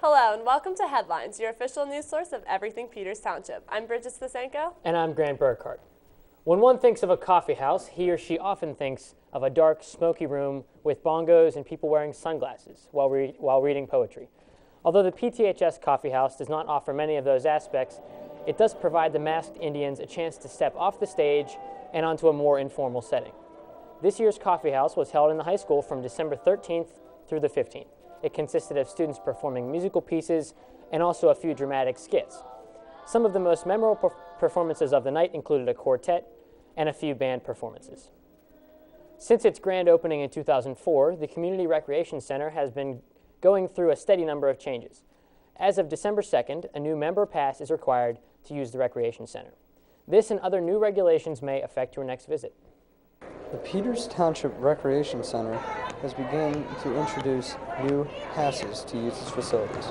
Hello and welcome to Headlines, your official news source of everything Peters Township. I'm Bridget Stasenko. And I'm Grant Burkhardt. When one thinks of a coffee house, he or she often thinks of a dark, smoky room with bongos and people wearing sunglasses while reading poetry. Although the PTHS Coffee House does not offer many of those aspects, it does provide the masked Indians a chance to step off the stage and onto a more informal setting. This year's coffee house was held in the high school from December 13th through the 15th. It consisted of students performing musical pieces and also a few dramatic skits. Some of the most memorable performances of the night included a quartet and a few band performances. Since its grand opening in 2004, the Community Recreation Center has been going through a steady number of changes. As of December 2nd, a new member pass is required to use the Recreation Center. This and other new regulations may affect your next visit. The Peters Township Recreation Center has begun to introduce new passes to use its facilities.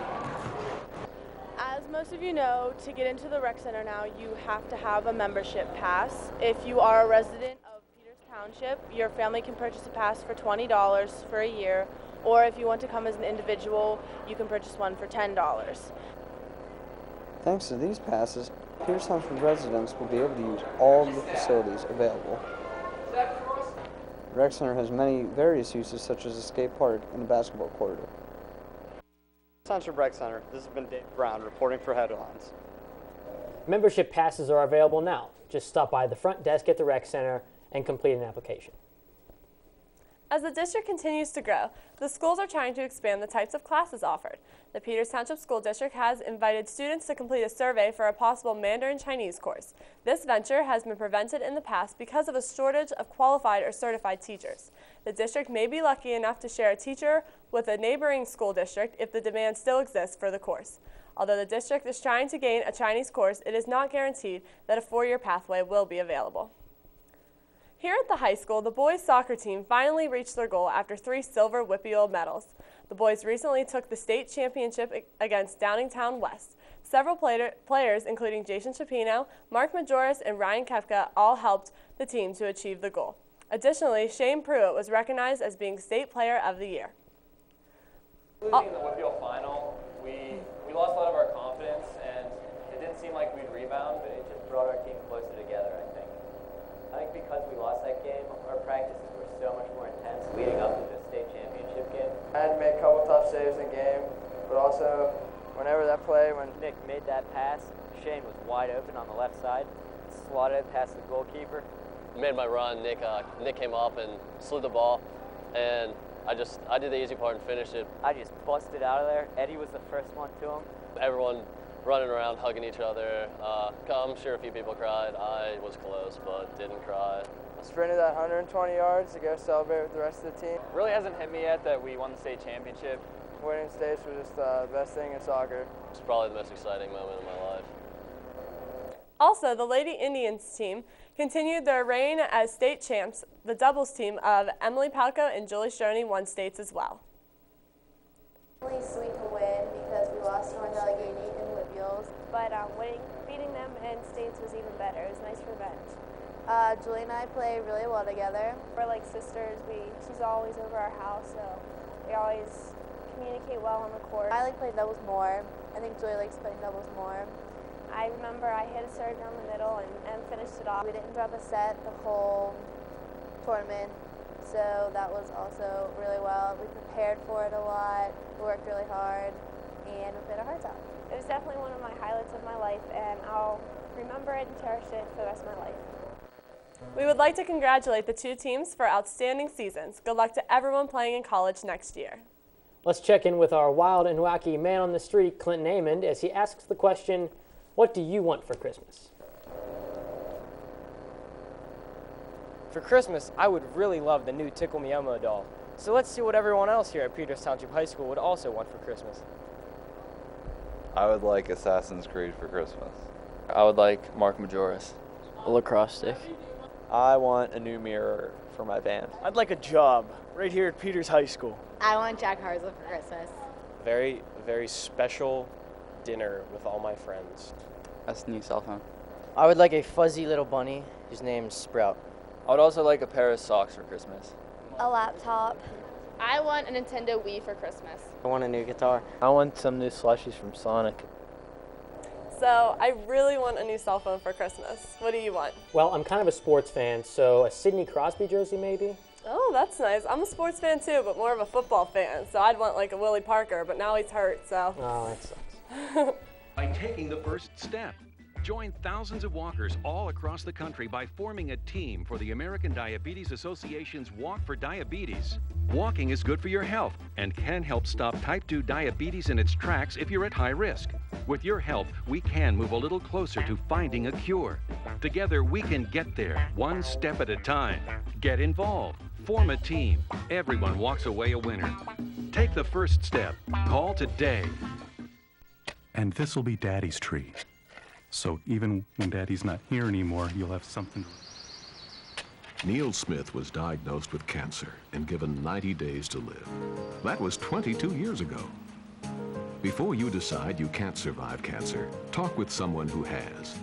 As most of you know, to get into the rec center now, you have to have a membership pass. If you are a resident of Peters Township, your family can purchase a pass for $20 for a year, or if you want to come as an individual, you can purchase one for $10. Thanks to these passes, Peters Township residents will be able to use all of the facilities available. The rec center has many various uses, such as a skate park and a basketball corridor. Township Rec Center, this has been Dave Brown reporting for Headlines. Membership passes are available now. Just stop by the front desk at the rec center and complete an application. As the district continues to grow, the schools are trying to expand the types of classes offered. The Peters Township School District has invited students to complete a survey for a possible Mandarin Chinese course. This venture has been prevented in the past because of a shortage of qualified or certified teachers. The district may be lucky enough to share a teacher with a neighboring school district if the demand still exists for the course. Although the district is trying to gain a Chinese course, it is not guaranteed that a four-year pathway will be available. Here at the high school, the boys soccer team finally reached their goal after 3 silver WPIAL medals. The boys recently took the state championship against Downingtown West. Several players, including Jason Chapino, Mark Majoris, and Ryan Kefka, all helped the team to achieve the goal. Additionally, Shane Pruitt was recognized as being State Player of the Year. Losing the WPIAL final, we lost a lot of our confidence, and it didn't seem like we'd rebound, but it just brought our team closer together, I think. I think because we lost that game, our practices were so much more intense leading up to the state championship game. I had to make a couple tough saves in game, but also whenever that play, when Nick made that pass, Shane was wide open on the left side, slotted it past the goalkeeper. Made my run, Nick came up and slid the ball, and I did the easy part and finished it. I just busted out of there. Eddie was the first one to him. Everyone running around, hugging each other. I'm sure a few people cried. I was close, but didn't cry. I sprinted that 120 yards to go celebrate with the rest of the team. Really hasn't hit me yet that we won the state championship. Winning states was just the best thing in soccer. It's probably the most exciting moment of my life. Also, the Lady Indians team continued their reign as state champs. The doubles team of Emily Palco and Julie Stroney won states as well. Really sweet to win because we lost to our delegate in WPIALs. But beating them in states was even better. It was nice revenge. Julie and I play really well together. We're like sisters. She's always over our house, so we always communicate well on the court. I like playing doubles more. I think Julie likes playing doubles more. I remember I hit a serve down the middle and finished it off. We didn't drop a set the whole tournament, so that was also really well. We prepared for it a lot, we worked really hard, and we played our hearts out. It was definitely one of my highlights of my life, and I'll remember it and cherish it for the rest of my life. We would like to congratulate the 2 teams for outstanding seasons. Good luck to everyone playing in college next year. Let's check in with our wild and wacky man on the street, Clinton Amond, as he asks the question, what do you want for Christmas? For Christmas, I would really love the new Tickle Me Elmo doll. So let's see what everyone else here at Peters Township High School would also want for Christmas. I would like Assassin's Creed for Christmas. I would like Mark Majoris. A lacrosse stick. I want a new mirror for my van. I'd like a job right here at Peters High School. I want Jack Harlow for Christmas. Very special dinner with all my friends. That's a new cell phone. I would like a fuzzy little bunny whose name's Sprout. I would also like a pair of socks for Christmas. A laptop. I want a Nintendo Wii for Christmas. I want a new guitar. I want some new slushies from Sonic. So I really want a new cell phone for Christmas. What do you want? Well, I'm kind of a sports fan, so a Sidney Crosby jersey maybe? Oh, that's nice. I'm a sports fan too, but more of a football fan. So I'd want like a Willie Parker, but now he's hurt, so. Oh, that sucks. By taking the first step. Join thousands of walkers all across the country by forming a team for the American Diabetes Association's Walk for Diabetes. Walking is good for your health and can help stop type 2 diabetes in its tracks if you're at high risk. With your help, we can move a little closer to finding a cure. Together, we can get there, one step at a time. Get involved. Form a team. Everyone walks away a winner. Take the first step. Call today. And this'll be Daddy's tree. So even when Daddy's not here anymore, you'll have something. Neil Smith was diagnosed with cancer and given 90 days to live. That was 22 years ago. Before you decide you can't survive cancer, talk with someone who has.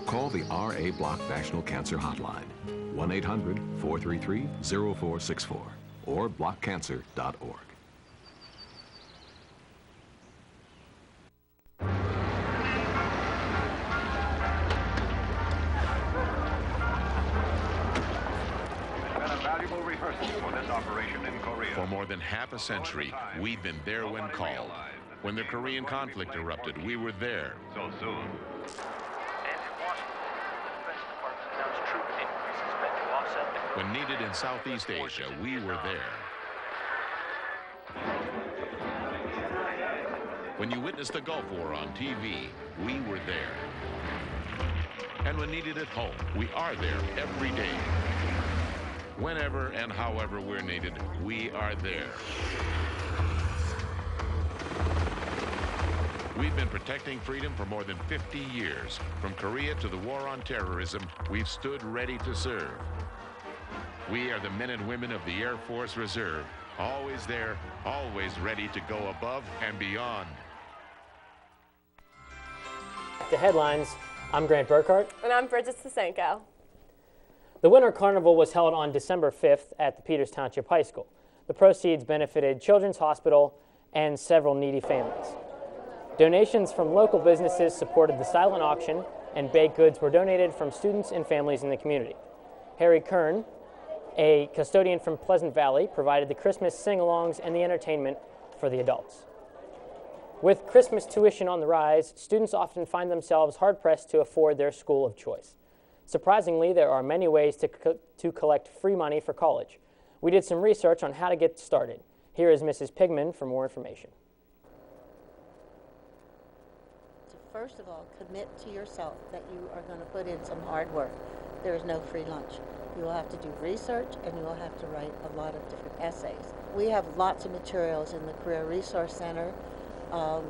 Call the RA Block National Cancer Hotline, 1-800-433-0464, or blockcancer.org. For more than half a century, we've been there when called. When the Korean conflict erupted, we were there. So soon. When needed in Southeast Asia, we were there. When you witnessed the Gulf War on TV, we were there. And when needed at home, we are there every day. Whenever and however we're needed, we are there. We've been protecting freedom for more than 50 years. From Korea to the war on terrorism, we've stood ready to serve. We are the men and women of the Air Force Reserve, always there, always ready to go above and beyond. The headlines, I'm Grant Burkhart. And I'm Bridget Sasenko. The Winter Carnival was held on December 5th at the Peters Township High School. The proceeds benefited Children's Hospital and several needy families. Donations from local businesses supported the silent auction, and baked goods were donated from students and families in the community. Harry Kern, a custodian from Pleasant Valley, provided the Christmas sing-alongs and the entertainment for the adults. With Christmas tuition on the rise, students often find themselves hard-pressed to afford their school of choice. Surprisingly, there are many ways to collect free money for college. We did some research on how to get started. Here is Mrs. Pigman for more information. First of all, commit to yourself that you are going to put in some hard work. There is no free lunch. You will have to do research and you will have to write a lot of different essays. We have lots of materials in the Career Resource Center.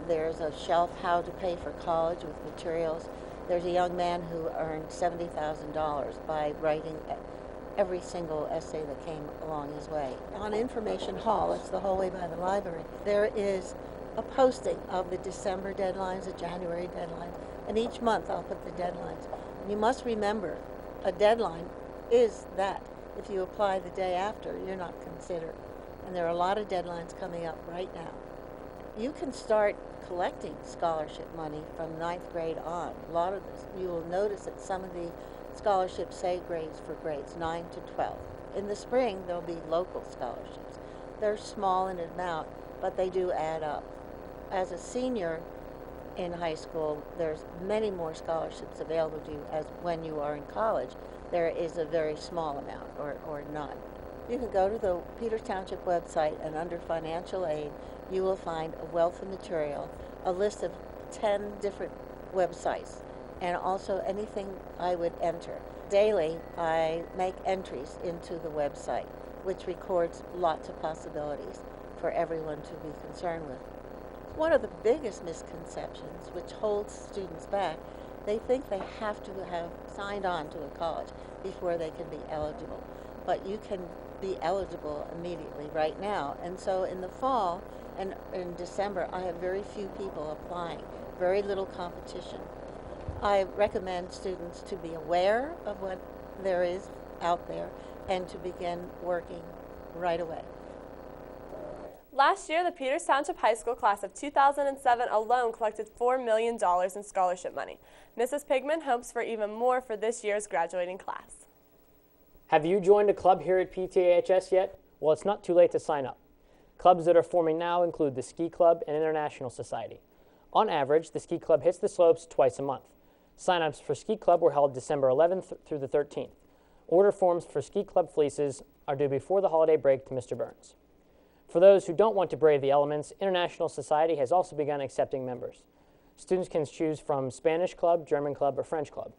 There's a shelf, How to Pay for College, with materials. There's a young man who earned $70,000 by writing every single essay that came along his way. On Information Hall, it's the whole way by the library, there is a posting of the December deadlines, the January deadlines, and each month I'll put the deadlines. And you must remember, a deadline is that. If you apply the day after, you're not considered. And there are a lot of deadlines coming up right now. You can start collecting scholarship money from 9th grade on. A lot of this, you will notice that some of the scholarships say grades for grades 9 to 12. In the spring, there'll be local scholarships. They're small in amount, but they do add up. As a senior in high school, there's many more scholarships available to you as when you are in college. There is a very small amount or none. You can go to the Peters Township website, and under financial aid, you will find a wealth of material, a list of 10 different websites, and also anything I would enter. Daily, I make entries into the website, which records lots of possibilities for everyone to be concerned with. One of the biggest misconceptions, which holds students back, they think they have to have signed on to a college before they can be eligible. But you can be eligible immediately right now. And so in the fall and in December, I have very few people applying, very little competition. I recommend students to be aware of what there is out there and to begin working right away. Last year, the Peters Township High School class of 2007 alone collected $4 million in scholarship money. Mrs. Pigman hopes for even more for this year's graduating class. Have you joined a club here at PTHS yet? Well, it's not too late to sign up. Clubs that are forming now include the Ski Club and International Society. On average, the Ski Club hits the slopes twice a month. Sign-ups for Ski Club were held December 11th through the 13th. Order forms for Ski Club fleeces are due before the holiday break to Mr. Burns. For those who don't want to brave the elements, International Society has also begun accepting members. Students can choose from Spanish Club, German Club, or French Club.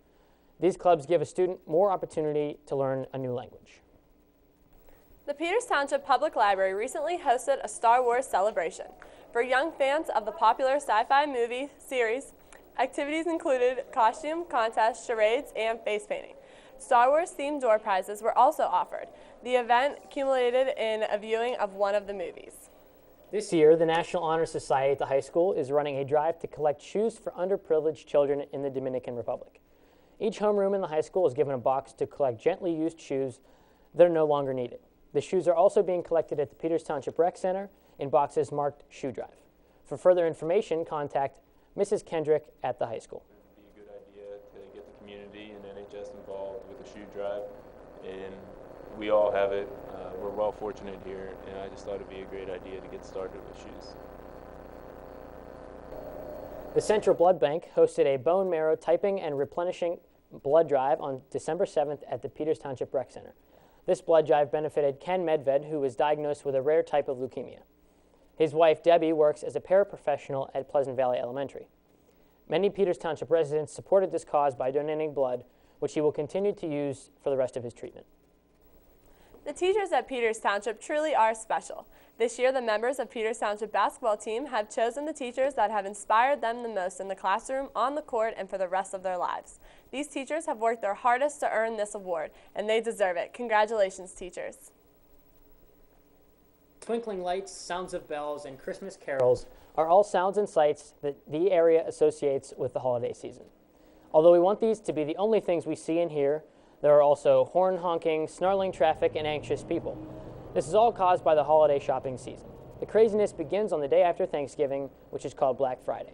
These clubs give a student more opportunity to learn a new language. The Peters Township Public Library recently hosted a Star Wars celebration. For young fans of the popular sci-fi movie series, activities included costume contests, charades, and face painting. Star Wars-themed door prizes were also offered. The event culminated in a viewing of one of the movies. This year, the National Honor Society at the high school is running a drive to collect shoes for underprivileged children in the Dominican Republic. Each homeroom in the high school is given a box to collect gently used shoes that are no longer needed. The shoes are also being collected at the Peters Township Rec Center in boxes marked Shoe Drive. For further information, contact Mrs. Kendrick at the high school. It would be a good idea to get the community and NHS involved with the shoe drive, and we all have it. We're well fortunate here, and I just thought it'd be a great idea to get started with shoes. The Central Blood Bank hosted a bone marrow typing and replenishing blood drive on December 7th at the Peters Township Rec Center. This blood drive benefited Ken Medved, who was diagnosed with a rare type of leukemia. His wife, Debbie, works as a paraprofessional at Pleasant Valley Elementary. Many Peters Township residents supported this cause by donating blood, which he will continue to use for the rest of his treatment. The teachers at Peters Township truly are special. This year, the members of Peters Township basketball team have chosen the teachers that have inspired them the most in the classroom, on the court, and for the rest of their lives. These teachers have worked their hardest to earn this award, and they deserve it. Congratulations, teachers. Twinkling lights, sounds of bells, and Christmas carols are all sounds and sights that the area associates with the holiday season. Although we want these to be the only things we see and hear, there are also horn honking, snarling traffic, and anxious people. This is all caused by the holiday shopping season. The craziness begins on the day after Thanksgiving, which is called Black Friday.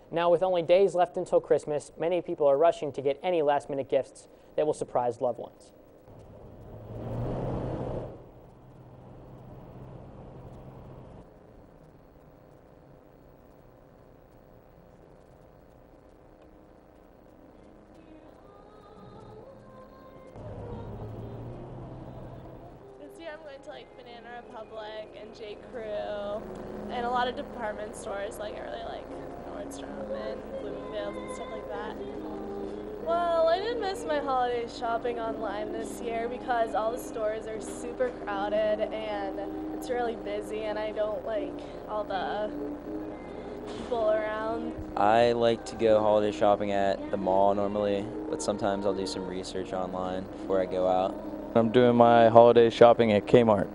Now, with only days left until Christmas, many people are rushing to get any last-minute gifts that will surprise loved ones. I'm going to like Banana Republic and J. Crew and a lot of department stores. Like I really like Nordstrom and Bloomingdale's and stuff like that. Well, I did miss my holiday shopping online this year because all the stores are super crowded and it's really busy and I don't like all the people around. I like to go holiday shopping at the mall normally, but sometimes I'll do some research online before I go out. I'm doing my holiday shopping at Kmart.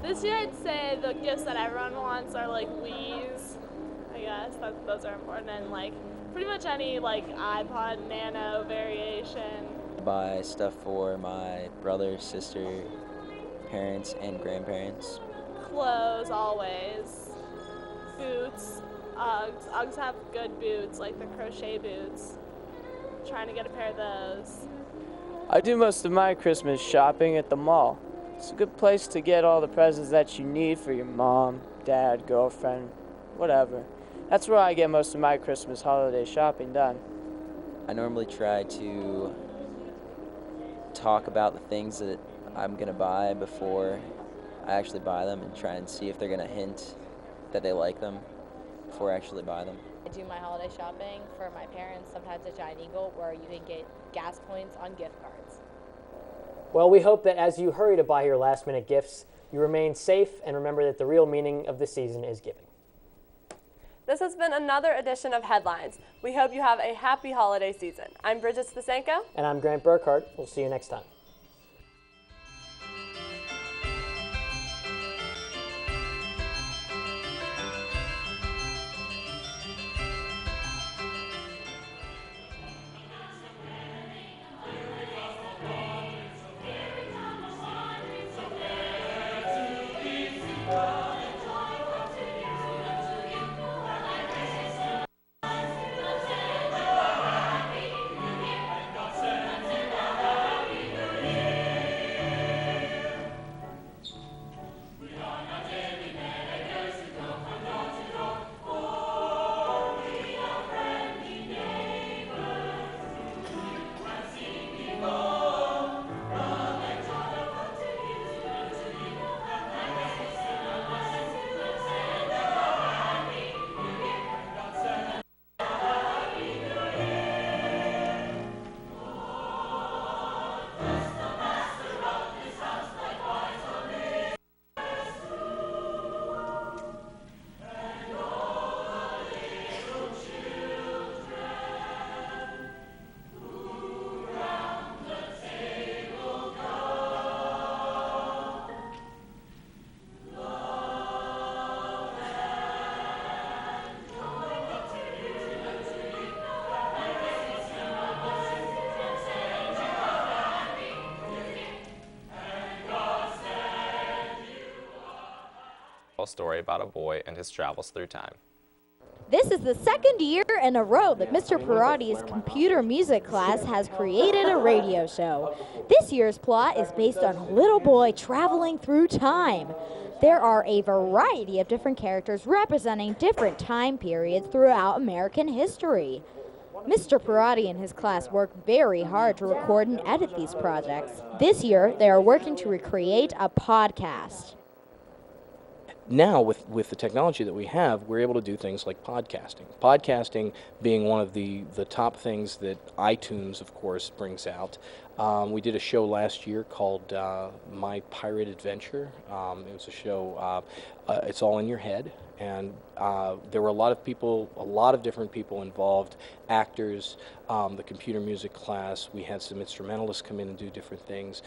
This year I'd say the gifts that everyone wants are like Wii's, I guess, those are important, and like pretty much any like iPod Nano variation. I buy stuff for my brother, sister, parents, and grandparents. Clothes always. Boots, Uggs. Uggs have good boots, like the crochet boots. Trying to get a pair of those. I do most of my Christmas shopping at the mall. It's a good place to get all the presents that you need for your mom, dad, girlfriend, whatever. That's where I get most of my Christmas holiday shopping done. I normally try to talk about the things that I'm going to buy before I actually buy them and try and see if they're going to hint that they like them before I actually buy them. I do my holiday shopping for my parents, sometimes at Giant Eagle, where you can get gas points on gift cards. Well, we hope that as you hurry to buy your last-minute gifts, you remain safe and remember that the real meaning of the season is giving. This has been another edition of Headlines. We hope you have a happy holiday season. I'm Bridget Spasenko. And I'm Grant Burkhardt. We'll see you next time. historical story about a boy and his travels through time. This is the second year in a row that Mr. Parati's computer music class has created a radio show. This year's plot is based on a little boy traveling through time. There are a variety of different characters representing different time periods throughout American history. Mr. Parati and his class work very hard to record and edit these projects. This year, they are working to recreate a podcast. Now, with the technology that we have, we're able to do things like podcasting. Podcasting being one of the top things that iTunes, of course, brings out. We did a show last year called My Pirate Adventure. It was a show, it's all in your head. And there were a lot of different people involved, actors, the computer music class. We had some instrumentalists come in and do different things.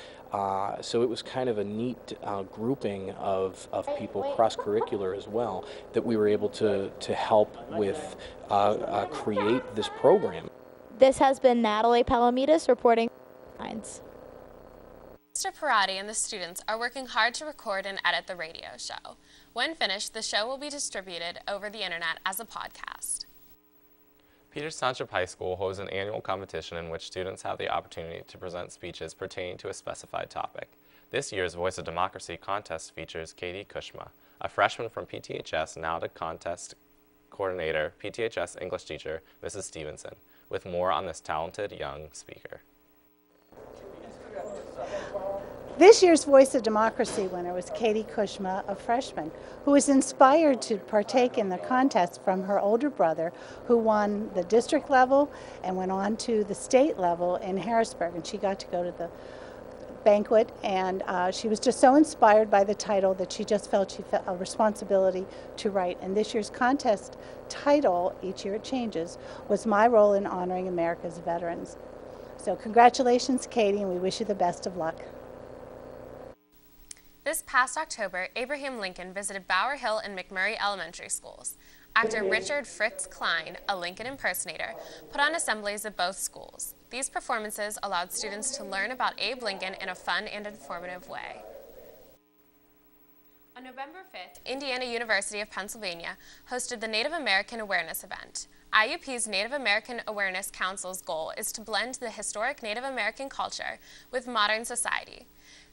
So it was kind of a neat grouping of people, cross-curricular as well, that we were able to help with create this program. This has been Natalie Palamides reporting. Mr. Parati and the students are working hard to record and edit the radio show. When finished, the show will be distributed over the internet as a podcast. Peters Township High School holds an annual competition in which students have the opportunity to present speeches pertaining to a specified topic. This year's Voice of Democracy contest features Katie Kushma, a freshman from PTHS, now the contest coordinator, PTHS English teacher, Mrs. Stevenson, with more on this talented young speaker. This year's Voice of Democracy winner was Katie Kushma, a freshman, who was inspired to partake in the contest from her older brother, who won the district level and went on to the state level in Harrisburg. And she got to go to the banquet, and she was just so inspired by the title that she felt a responsibility to write. And this year's contest title, each year it changes, was My Role in Honoring America's Veterans. So congratulations, Katie, and we wish you the best of luck. This past October, Abraham Lincoln visited Bower Hill and McMurray Elementary Schools. Actor Richard Fritz Klein, a Lincoln impersonator, put on assemblies at both schools. These performances allowed students to learn about Abe Lincoln in a fun and informative way. On November 5th, Indiana University of Pennsylvania hosted the Native American Awareness event. IUP's Native American Awareness Council's goal is to blend the historic Native American culture with modern society.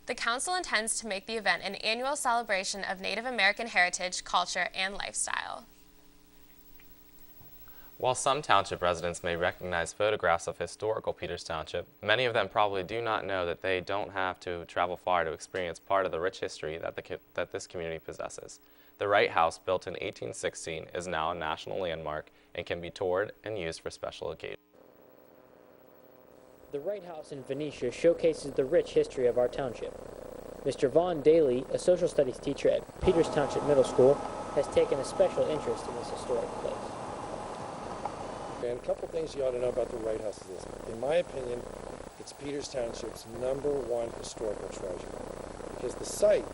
The council intends to make the event an annual celebration of Native American heritage, culture, and lifestyle. While some township residents may recognize photographs of historical Peters Township, many of them probably do not know that they don't have to travel far to experience part of the rich history that this community possesses. The Wright House, built in 1816, is now a national landmark and can be toured and used for special occasions. The Wright House in Venetia showcases the rich history of our township. Mr. Vaughn Daly, a social studies teacher at Peters Township Middle School, has taken a special interest in this historic place. And a couple things you ought to know about the Wright House is this. In my opinion, it's Peters Township's #1 historical treasure, because the site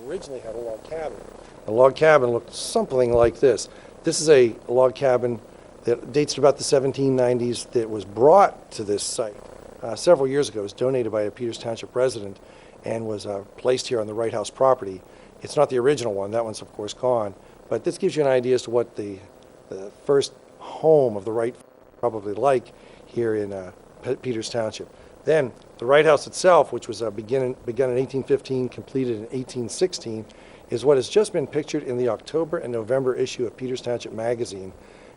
originally had a log cabin. The log cabin looked something like this. This is a log cabin that dates to about the 1790s that was brought to this site several years ago. It was donated by a Peters Township resident and was placed here on the Wright House property. It's not the original one. That one's, of course, gone. But this gives you an idea as to what the first home of the Wright probably like here in Peters Township. Then the Wright House itself, which was begun in 1815, completed in 1816, is what has just been pictured in the October and November issue of Peters Township magazine.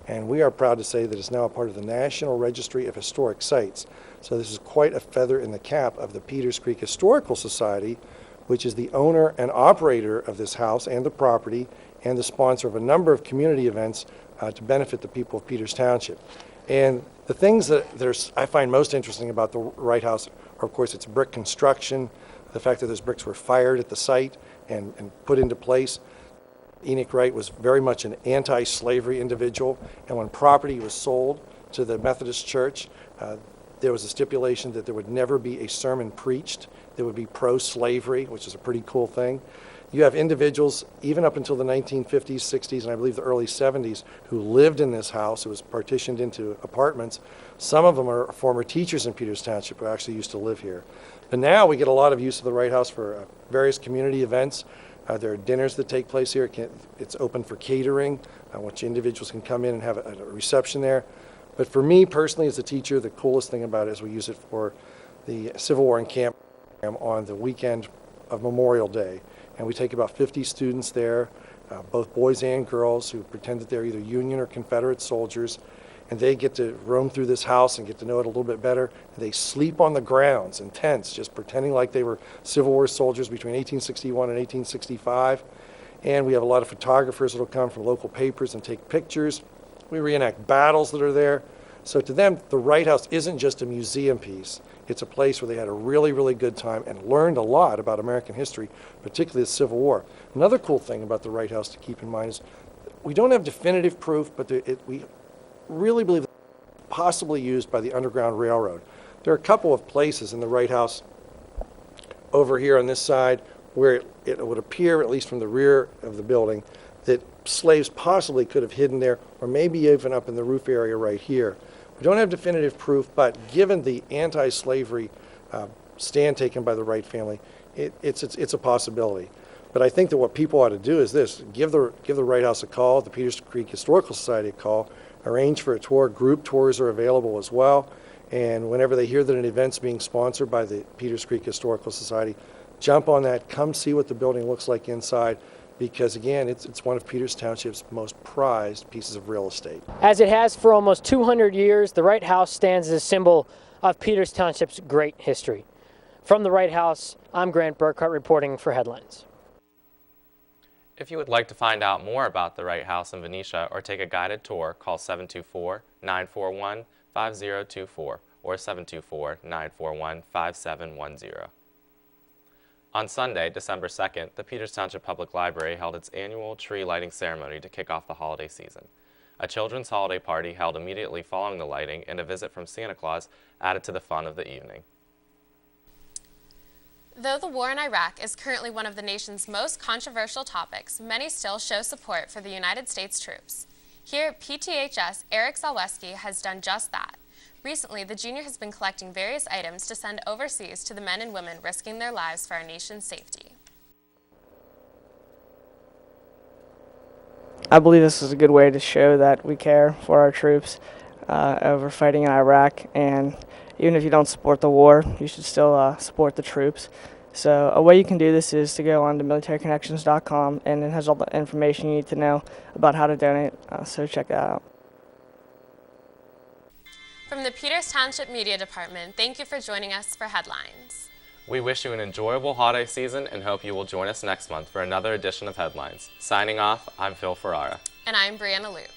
And we are proud to say that it's now a part of the National Registry of Historic Sites. So this is quite a feather in the cap of the Peters Creek Historical Society, which is the owner and operator of this house and the property, and the sponsor of a number of community events to benefit the people of Peters Township. And the things that I find most interesting about the Wright House are, of course, its brick construction, the fact that those bricks were fired at the site and put into place. Enoch Wright was very much an anti-slavery individual, and when property was sold to the Methodist Church, there was a stipulation that there would never be a sermon preached that would be pro-slavery, which is a pretty cool thing. You have individuals, even up until the 1950s, 60s, and I believe the early 70s, who lived in this house. It was partitioned into apartments. Some of them are former teachers in Peters Township who actually used to live here. But now we get a lot of use of the Wright House for various community events. There are dinners that take place here. It's open for catering, which individuals can come in and have a reception there. But for me personally as a teacher, the coolest thing about it is we use it for the Civil War and Camp program on the weekend of Memorial Day. And we take about 50 students there, both boys and girls, who pretend that they're either Union or Confederate soldiers. And they get to roam through this house and get to know it a little bit better. And they sleep on the grounds in tents, just pretending like they were Civil War soldiers between 1861 and 1865. And we have a lot of photographers that will come from local papers and take pictures. We reenact battles that are there. So to them, the Wright House isn't just a museum piece. It's a place where they had a really, really good time and learned a lot about American history, particularly the Civil War. Another cool thing about the Wright House to keep in mind is we don't have definitive proof, but we really believe that it's possibly used by the Underground Railroad. There are a couple of places in the Wright House over here on this side where it would appear, at least from the rear of the building, that slaves possibly could have hidden there, or maybe even up in the roof area right here. We don't have definitive proof, but given the anti-slavery stand taken by the Wright family, it's a possibility. But I think that what people ought to do is this: give the Wright House a call, the Peters Creek Historical Society a call, arrange for a tour. Group tours are available as well. And whenever they hear that an event's being sponsored by the Peters Creek Historical Society, jump on that, come see what the building looks like inside, because again, it's one of Peters Township's most prized pieces of real estate. As it has for almost 200 years, the Wright House stands as a symbol of Peters Township's great history. From the Wright House, I'm Grant Burkhart reporting for Headlines. If you would like to find out more about the Wright House in Venetia or take a guided tour, call 724-941-5024 or 724-941-5710. On Sunday, December 2nd, the Peters Township Public Library held its annual tree lighting ceremony to kick off the holiday season. A children's holiday party held immediately following the lighting and a visit from Santa Claus added to the fun of the evening. Though the war in Iraq is currently one of the nation's most controversial topics, many still show support for the United States troops. Here at PTHS, Eric Zalewski has done just that. Recently, the junior has been collecting various items to send overseas to the men and women risking their lives for our nation's safety. I believe this is a good way to show that we care for our troops over fighting in Iraq, and even if you don't support the war, you should still support the troops. So a way you can do this is to go on to militaryconnections.com, and it has all the information you need to know about how to donate, so check that out. From the Peters Township Media Department, thank you for joining us for Headlines. We wish you an enjoyable holiday season and hope you will join us next month for another edition of Headlines. Signing off, I'm Phil Ferrara. And I'm Brianna Loop.